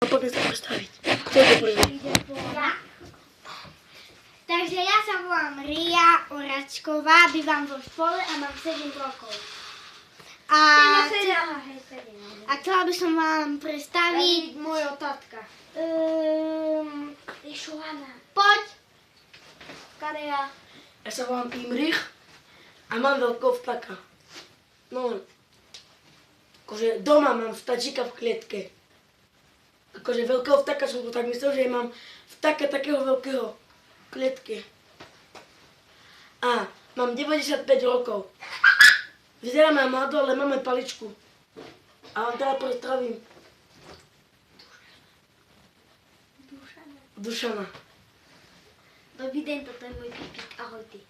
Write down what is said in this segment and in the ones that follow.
Poďme sa postaviť. Kto je prvý? Ja. Takže ja sa volám Ria Oračková, bývam vo škole a mám 7 rokov. A chcela by som vám predstaviť Môjho tatka. Joana. Poď. Karia. Ja sa volám Imrich a mám veľkého vtáka. No, akože doma mám vtáčika v klietke. Akože veľkého vtáka som to tak myslel, že mám vtáka takého veľkého v klietke. A mám 95 rokov. Vyzerám aj mladú, ale mám aj paličku. A vám teda predstavím Dušana. Dobrý deň, toto je môj pipík. Ahoj ty.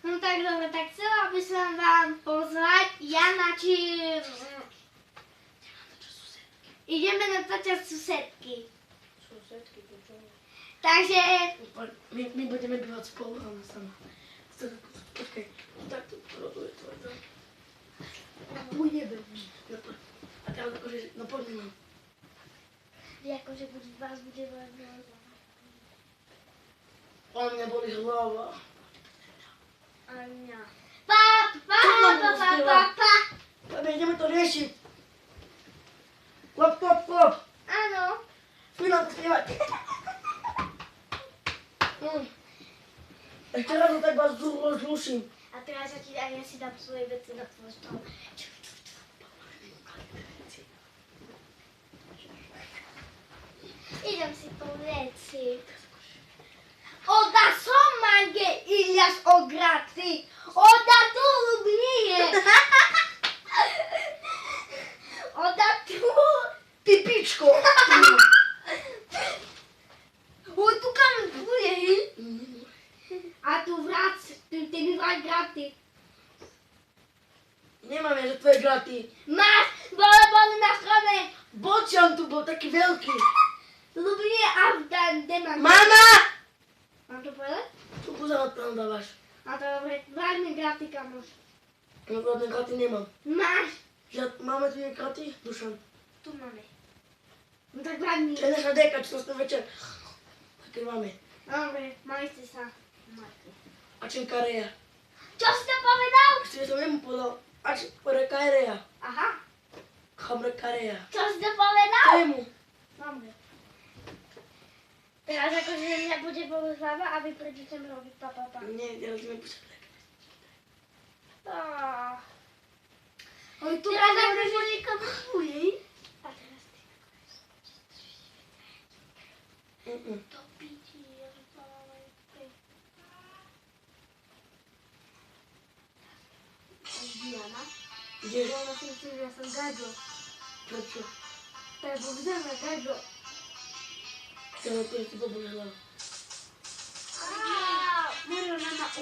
No tak dobre, tak chcela by som vám pozvať Jana, či... Ideme natáčať susedky. Susedky, to čo? Takže... My budeme bývať spolu, ale sama. Počkaj, tak to roduje tvoj dom. Pôjdeme. No poď. A teraz akože, no poďme mám. Vy akože vás bude veľmi O mňa boli hlava. a mňa. Pa. Poďme, ideme to riešiť. Klop. Áno. Chvíľa spievať. Ešte raz tak vás rozluším. A teraz ja si dám svoje veci na tvoj stôl. Idem si po veci. Oda som mange Ilias ograti. Oda tu lubnie. Oda tu. Pipičko. Oj, tu kam bude. A tu vrát, ty mi vrát graty. Nemám ja, že tvoje graty. Máš, boli na strane. Bočian tu bol taký veľký. Lubnie a kde mám? Mama! Mám to povedať? Tu pozerať tam dávaš. A to dobre, vrát mi graty, kamoš. No žiadne graty nemám. Máš. Máme tu nie graty? Dušan. Tu máme. No tak vrát mi. Čo je naša deka, čo sme večer. Také máme. Dobre, mali ste sa. A čo je Kareja? Čo si to povedal? Ešte som jemu povedal. A čo je Kareja? Aha. Chamre Kareja. Čo si to povedal? To je mu. Dobre. Teraz akože mňa bude bolieť hlava a vy prídete mi robiť pa. Nie, ja rozumiem počať. Oj, tu teraz akože niekam bude. A teraz ty. To píči, ja rozpávam. Diana? Ideš? Ona si myslí, že ja som Gaďo. Prečo? To je povedané Gaďo. Ja na to ti poboli hlava.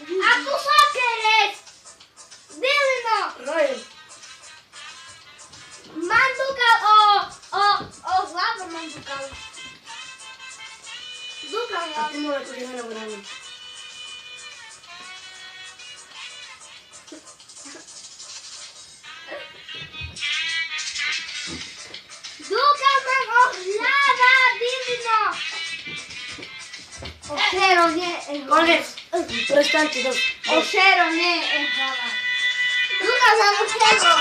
A tu sokerec! Dilino! Ryan! Mandukal o hlavu mandukal. Dukal A ty mu akože nenavodám. Dukal mám o hlava, Dilino! O šero nie je Konec! Prestaňte to. O šero nie je hlava. Dukal mám o šero.